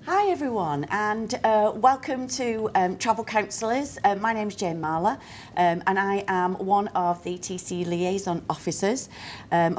Hi everyone, and welcome to Travel Counsellors. My name's Jane Marler, and I am one of the TC liaison officers,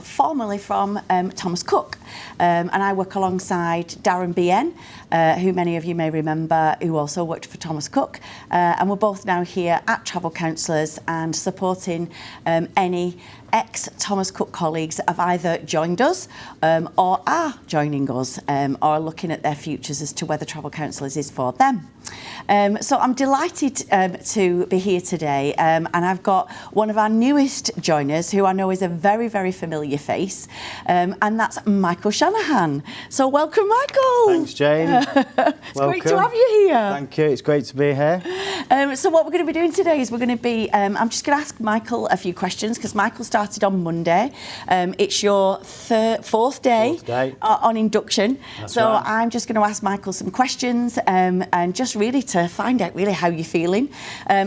formerly from Thomas Cook, and I work alongside Darren BN, who many of you may remember, who also worked for Thomas Cook, and we're both now here at Travel Counsellors and supporting any ex-Thomas Cook colleagues that have either joined us or are joining us or looking at their futures as to whether Travel Counsellors is for them. So I'm delighted to be here today, and I've got one of our newest joiners who I know is a very, very familiar face, and that's Michael Shanahan. So welcome, Michael. Thanks, Jane. It's great to have you here. Thank you, it's great to be here. So what we're going to be doing today is we're going to be, I'm just going to ask Michael a few questions because Michael started on Monday. It's your fourth day on induction. That's so right. I'm just going to ask Michael some questions and just really to find out really how you're feeling.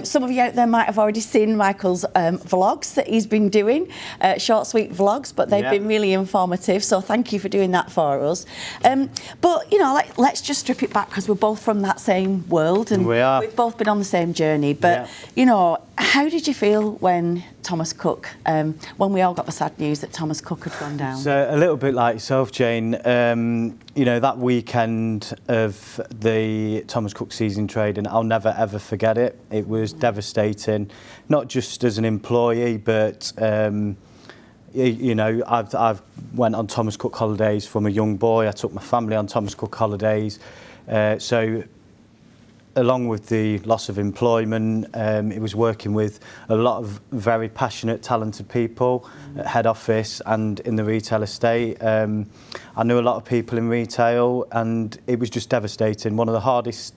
Some of you out there might have already seen Michael's vlogs that he's been doing, short, sweet vlogs, but they've been really informative. So thank you for doing that for us. But, you know, let's just strip it back because we're both from that same world and we've both been on the same journey. But, you know, how did you feel when Thomas Cook, when we all got the sad news that Thomas Cook had gone down? So a little bit like yourself, Jane, you know, that weekend of the Thomas Cook season trading, I'll never ever forget it. It was devastating, not just as an employee, but you know, I've went on Thomas Cook holidays from a young boy. I took my family on Thomas Cook holidays. So along with the loss of employment, it was working with a lot of very passionate, talented people at head office and in the retail estate. I knew a lot of people in retail and it was just devastating. One of the hardest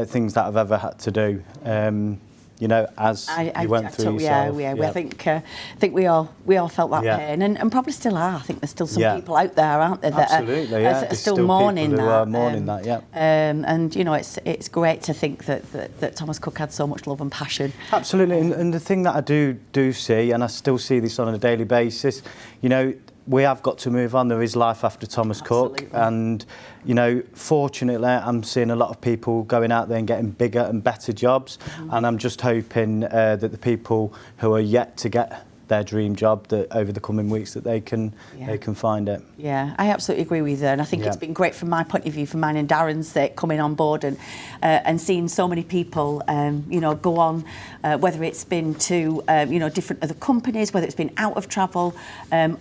things that I've ever had to do. You know, as you went through yourself. I think we all felt that pain, and probably still are. I think there's still some people out there, aren't there, that are still mourning that. Who are mourning that, and you know, it's great to think that Thomas Cook had so much love and passion. Absolutely, and the thing that I do see, and I still see this on a daily basis, you know, we have got to move on. There is life after Thomas Cook, and you know, fortunately, I'm seeing a lot of people going out there and getting bigger and better jobs, and I'm just hoping that the people who are yet to get their dream job, that over the coming weeks that they can find it. Yeah, I absolutely agree with you, and I think it's been great from my point of view, from mine and Darren's sake, coming on board and seeing so many people, you know, go on, whether it's been to you know, different other companies, whether it's been out of travel,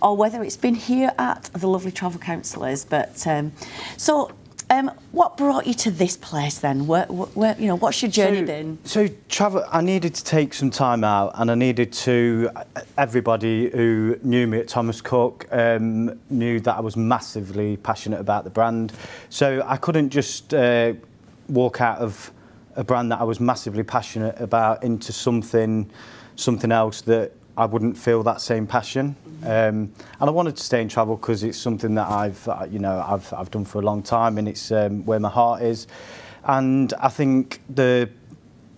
or whether it's been here at the lovely Travel Counsellors. But so. What brought you to this place then? Where, you know, what's your journey been? So travel, I needed to take some time out, and I needed to. Everybody who knew me at Thomas Cook knew that I was massively passionate about the brand. So I couldn't just walk out of a brand that I was massively passionate about into something else that I wouldn't feel that same passion. And I wanted to stay in travel because it's something that I've done for a long time, and it's where my heart is. And I think the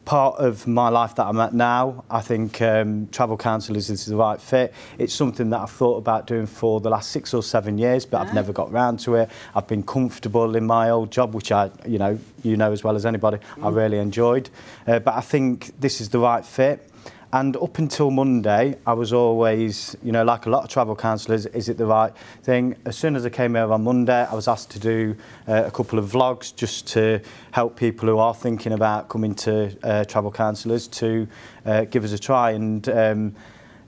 part of my life that I'm at now, I think Travel Counsellors is the right fit. It's something that I've thought about doing for the last 6 or 7 years, but I've never got round to it. I've been comfortable in my old job, which you know as well as anybody, I really enjoyed. But I think this is the right fit. And up until Monday, I was always, you know, like a lot of travel counsellors, is it the right thing? As soon as I came here on Monday, I was asked to do a couple of vlogs just to help people who are thinking about coming to travel counsellors to give us a try. And,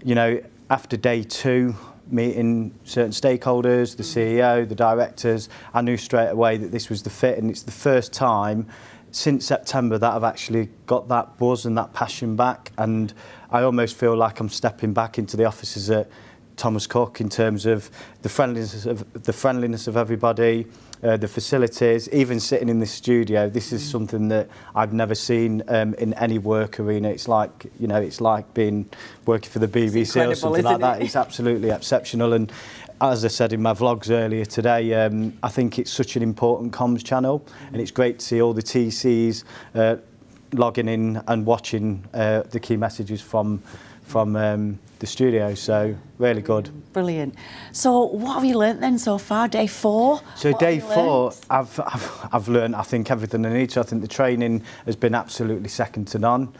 you know, after day 2, meeting certain stakeholders, the CEO, the directors, I knew straight away that this was the fit, and it's the first time since September that I've actually got that buzz and that passion back, and I almost feel like I'm stepping back into the offices at Thomas Cook in terms of the friendliness of everybody, the facilities, even sitting in this studio. This is something that I've never seen in any work arena. It's like, you know, it's like working for the BBC or something like that. It's absolutely exceptional. And as I said in my vlogs earlier today, I think it's such an important comms channel, and it's great to see all the TCs logging in and watching the key messages from from the studio. So really good. Brilliant. So what have you learnt then so far? Day 4? So What day have you 4, learnt? I've learned, I think, everything I need to. I think the training has been absolutely second to none.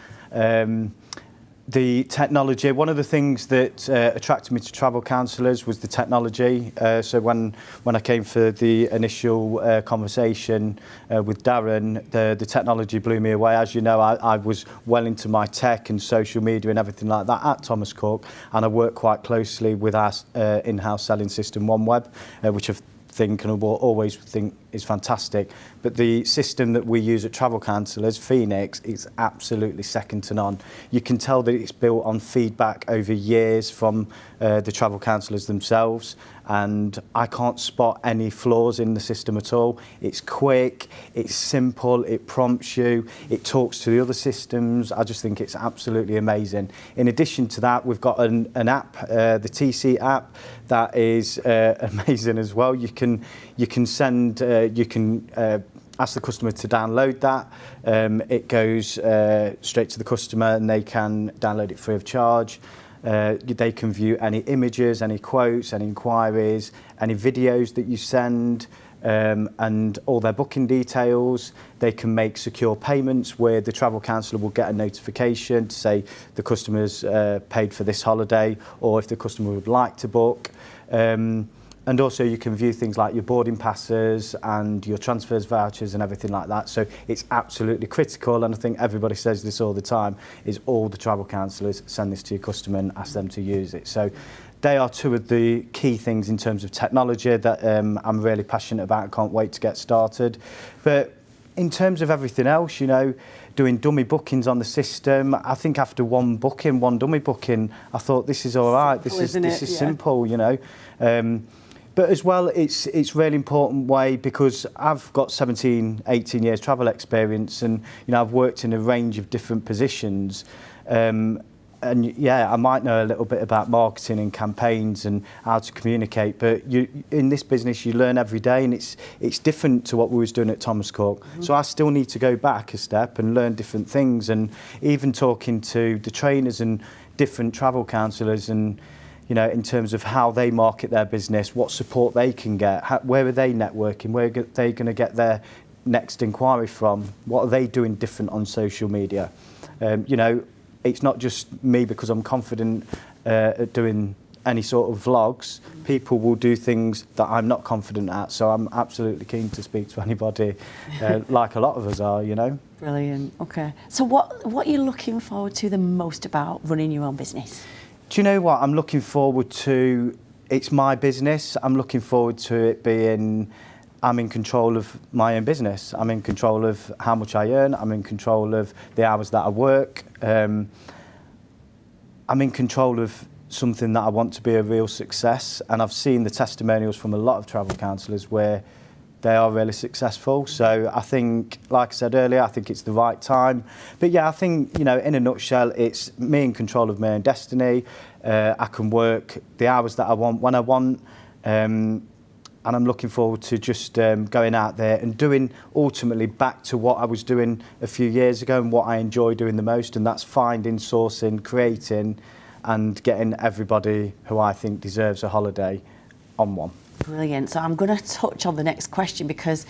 The technology, one of the things that attracted me to Travel Counsellors was the technology. So when I came for the initial conversation with Darren, the technology blew me away. As you know, I was well into my tech and social media and everything like that at Thomas Cook, and I work quite closely with our in-house selling system, OneWeb, which I think and will always think is fantastic. But the system that we use at Travel Counsellors, Phoenix, is absolutely second to none. You can tell that it's built on feedback over years from the Travel Counsellors themselves, and I can't spot any flaws in the system at all. It's quick, it's simple, it prompts you, it talks to the other systems. I just think it's absolutely amazing. In addition to that, we've got an app, the TC app, that is amazing as well. You can ask the customer to download that. It goes straight to the customer and they can download it free of charge. They can view any images, any quotes, any inquiries, any videos that you send, and all their booking details. They can make secure payments where the travel counsellor will get a notification to say the customer's paid for this holiday, or if the customer would like to book. And also you can view things like your boarding passes and your transfers vouchers and everything like that. So it's absolutely critical, and I think everybody says this all the time, is all the travel counsellors send this to your customer and ask them to use it. So they are two of the key things in terms of technology that I'm really passionate about. I can't wait to get started. But in terms of everything else, you know, doing dummy bookings on the system, I think after one dummy booking, I thought this is all right. This is simple, you know. But as well, it's really important way, because I've got 17, 18 years travel experience, and you know, I've worked in a range of different positions. And yeah, I might know a little bit about marketing and campaigns and how to communicate, but in this business you learn every day, and it's different to what we was doing at Thomas Cook. Mm-hmm. So I still need to go back a step and learn different things, and even talking to the trainers and different travel counsellors, and you know, in terms of how they market their business, what support they can get, where are they networking, where are they going to get their next inquiry from, what are they doing different on social media. You know, it's not just me because I'm confident at doing any sort of vlogs. People will do things that I'm not confident at, so I'm absolutely keen to speak to anybody, like a lot of us are, you know. Brilliant. Okay. So what are you looking forward to the most about running your own business? Do you know what I'm looking forward to? It's my business. I'm looking forward to it being, I'm in control of my own business. I'm in control of how much I earn. I'm in control of the hours that I work. I'm in control of something that I want to be a real success. And I've seen the testimonials from a lot of travel counsellors where they are really successful. So I think, like I said earlier, I think it's the right time. But yeah, I think, you know, in a nutshell, it's me in control of my own destiny. I can work the hours that I want when I want. And I'm looking forward to just going out there and doing ultimately back to what I was doing a few years ago and what I enjoy doing the most, and that's finding, sourcing, creating and getting everybody who I think deserves a holiday on one. Brilliant. So I'm going to touch on the next question, because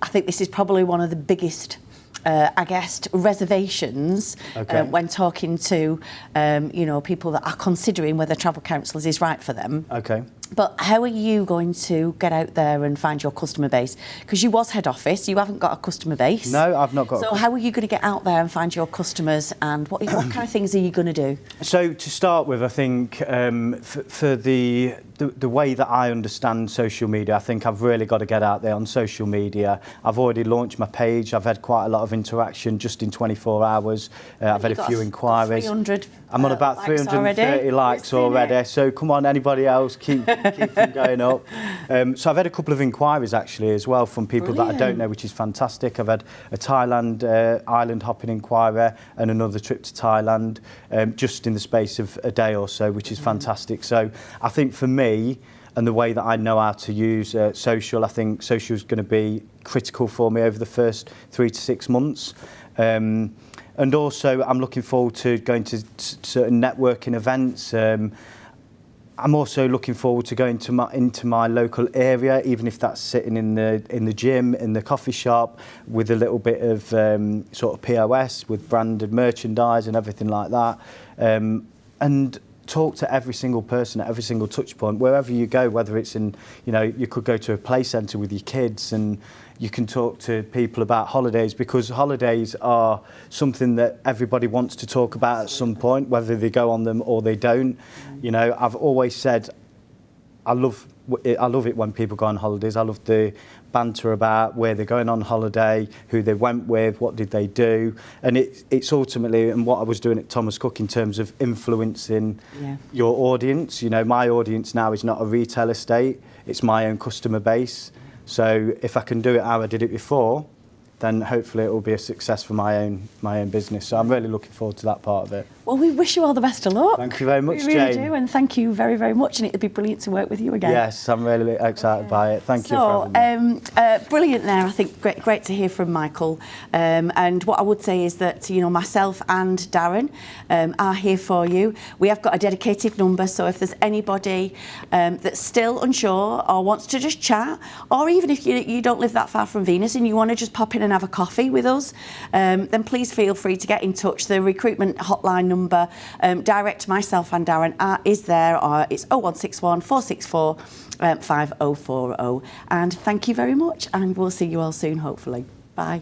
I think this is probably one of the biggest I guess, reservations when talking to, you know, people that are considering whether Travel Counsellors is right for them. Okay. But how are you going to get out there and find your customer base? Because you was head office, you haven't got a customer base. No, I've not got. So how are you going to get out there and find your customers, and what kind of things are you going to do? So to start with, I think for the way that I understand social media, I think I've really got to get out there on social media. I've already launched my page. I've had quite a lot of interaction just in 24 hours. I've had a few inquiries. 300 I'm on about 330 likes already. So come on, anybody else, keep them going up. So I've had a couple of inquiries actually as well from people that I don't know, which is fantastic. I've had a Thailand island hopping inquiry and another trip to Thailand just in the space of a day or so, which is fantastic. So I think for me, and the way that I know how to use social, I think social is going to be critical for me over the first 3 to 6 months. And also, I'm looking forward to going to certain networking events. I'm also looking forward to going to into my local area, even if that's sitting in the gym, in the coffee shop, with a little bit of sort of POS, with branded merchandise and everything like that. And talk to every single person at every single touch point, wherever you go, whether it's in, you know, you could go to a play centre with your kids and you can talk to people about holidays, because holidays are something that everybody wants to talk about at some point, whether they go on them or they don't. You know, I've always said I love it when people go on holidays. I love the banter about where they're going on holiday, who they went with, what did they do, and it's ultimately, and what I was doing at Thomas Cook in terms of influencing your audience. You know, my audience now is not a retail estate; it's my own customer base. So if I can do it how I did it before, then hopefully it will be a success for my own business. So I'm really looking forward to that part of it. Well, we wish you all the best of luck. Thank you very much, we really Jane. do, and thank you very, very much. And it'd be brilliant to work with you again. Yes, I'm really excited by it. Thank you for having me. Brilliant there. I think great to hear from Michael. And what I would say is that, you know, myself and Darren are here for you. We have got a dedicated number, so if there's anybody that's still unsure or wants to just chat, or even if you don't live that far from Venus and you want to just pop in and have a coffee with us, then please feel free to get in touch. The recruitment hotline number, direct to myself and Darren, is there. It's 0161 464 5040. And thank you very much, and we'll see you all soon, hopefully. Bye.